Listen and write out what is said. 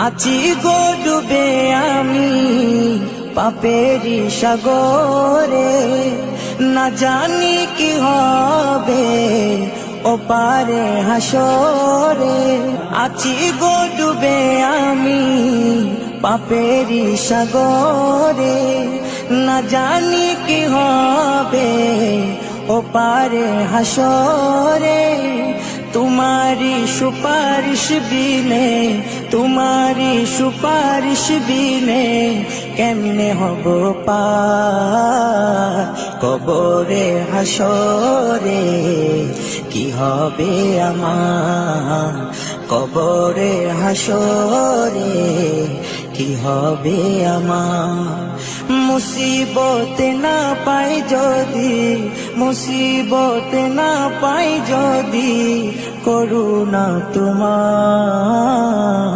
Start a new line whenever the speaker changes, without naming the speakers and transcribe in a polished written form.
আছি গো ডুবে আমি পাপেরি সাগরে, না জানি কি হবে ও পারে হাসরে। আছি গো ডুবে আমি পাপেরি সাগরে, না জানি কি হবে ও পারে হাসরে। तुम्हारी सुपारिश बिने, तुम्हारी सुपारिश बिने केमने हब पार कबरे हासरे। কি হবে আমার কবরে হাসরে, কি হবে আমার। মুসিবতে না পাই যদি, মুসিবতে না পাই যদি, করুণা তোমার